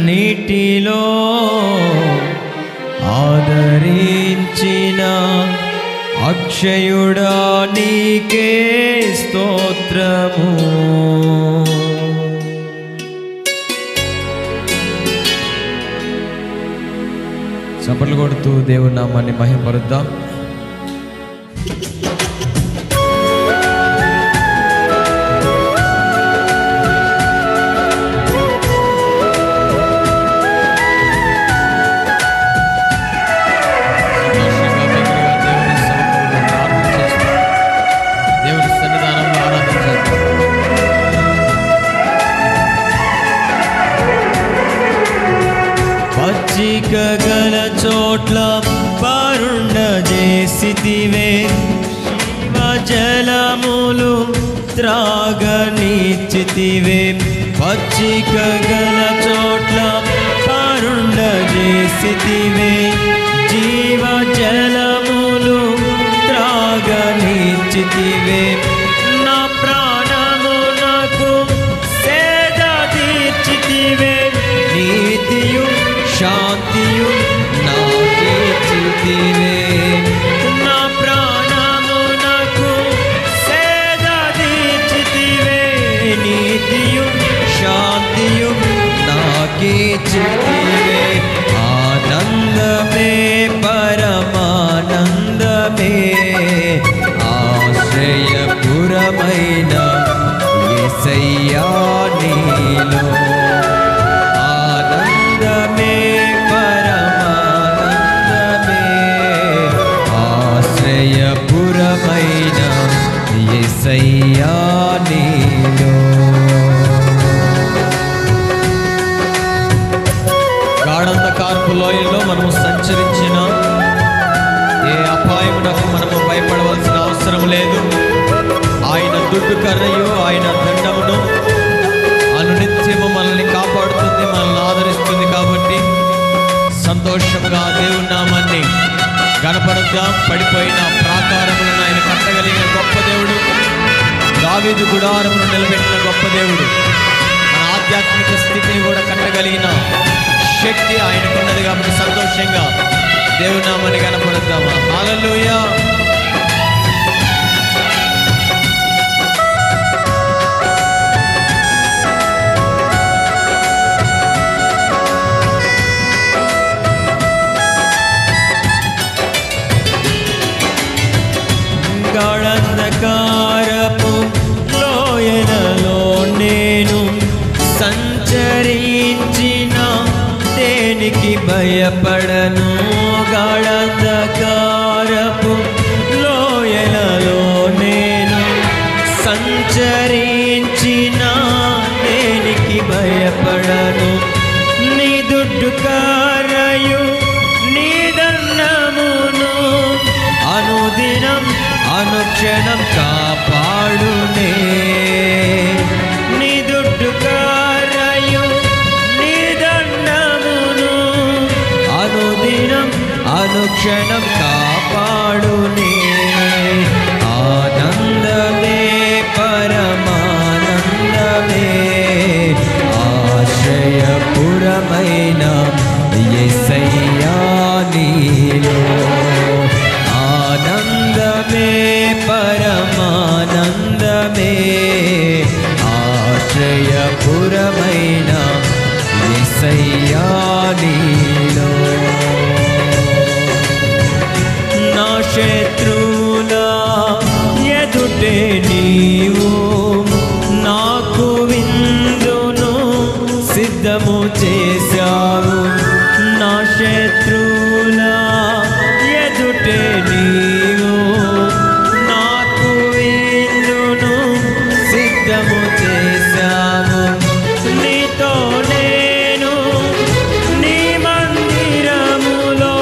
నీటిలో ఆదరించిన అక్షయుడా నీకే స్తోత్రము. చప్పట్లు కొడుతూ దేవుని నామాన్ని మహిమపరుద్దాం. గల చోట్ల పరుండజేసితివే, శివ జలములు త్రాగనిచ్చితివే. పచ్చిక గల చోట్ల పరుండజేసితివే, జీవ జలములు త్రాగనిచ్చితివే. నా ప్రాణమునకు సేద తీర్చితివే, నీతియు శాంతియు నాకిచ్చితివే. నా ప్రాణమునకు సేద తీర్చితివే, నీతియు శాంతియు నాకిచ్చితివే. ఆనందమే పరమానందమే, ఆశ్రయపురమైన యేసయ్యా నీలో. ఆశ్రయపురమైన యేసయ్యా నీలో. గాఢంధకారపు లోయలో మనము సంచరించిన ఏ అపాయమునకు మనము భయపడవలసిన అవసరం లేదు. ఆయన దుడ్డు కర్రయు ఆయన దండమును అనునిత్యము మనల్ని కాపాడుతుంది, మనల్ని ఆదరిస్తుంది. కాబట్టి సంతోషంగా దేవుని నామాన్ని గణపడుద్దాం. పడిపోయిన ప్రాకారములను ఆయన కట్టగలిగిన గొప్ప దేవుడు, దావీదు గుడారమును నిలబెట్టిన గొప్ప దేవుడు, మన ఆధ్యాత్మిక స్థితిని కూడా కట్టగలిగిన శక్తి ఆయనకున్నది. కాబట్టి సంతోషంగా దేవుని నామాన్ని గణపడుద్దామా. హల్లెలూయా. గాఢంధకారపు లోయలలో నేను సంచరించిన దేనికి భయపడను. గాఢంధకారపు లోయలలో నేను సంచరించిన దేనికి భయపడను. నీ దుడ్డు కర్రయు నీ దండమును అనుదినం అనుక్షణం కాపాడునే. నీ దుడ్డు కర్రయు నీ దండమును అనుదినం అనుక్షణం కాపాడునే. ఆనందమే పరమానందమే, ఆశ్రయపురమైన యేసయ్యా నీలో. ఆనందమే పరమానందమే, ఆశ్రయపురమైన యేసయ్యా నీలో. నా శత్రువుల ఎదుటే నీవు నాకు విందును సిద్ధము చేశావు. నా శత్రువుల ఎదుటే నీవు నాకు విందును సిద్ధము చేశావు. నీతో నేను నీ మందిరములో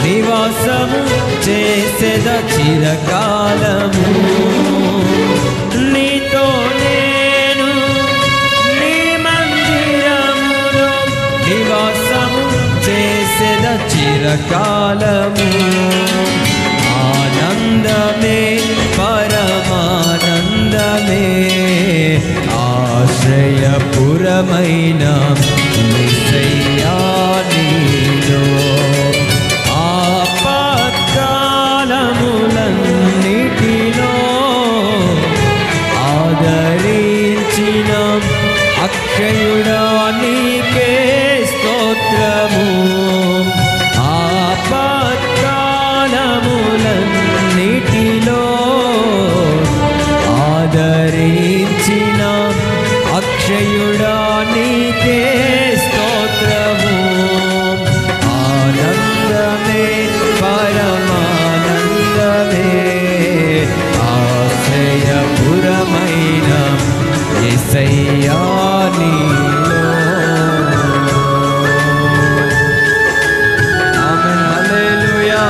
నివాసము చేసేద చిరకాలము. నీతో నేను నీ మందిరములో నివాసము చేసేద చిరకాలము. ఆనందమే పరమానందమే, ఆశ్రయపురమైన అక్షయుడా నీకే స్తోత్రము. ఆపత్కాలములన్నిటిలో ఆదరించిన అక్షయుడా నీకే స్తోత్రము. ఆనందమే పరమానందమే ఆశ్రయపురమైన యేసయ్యా నీలో. ఆమేన్, హల్లెలూయా.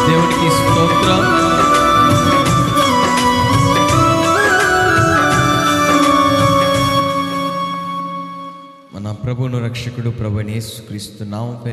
దేవునికి స్తోత్రం. మన ప్రభువును రక్షకుడు ప్రభువైన యేసుక్రీస్తు నామముపై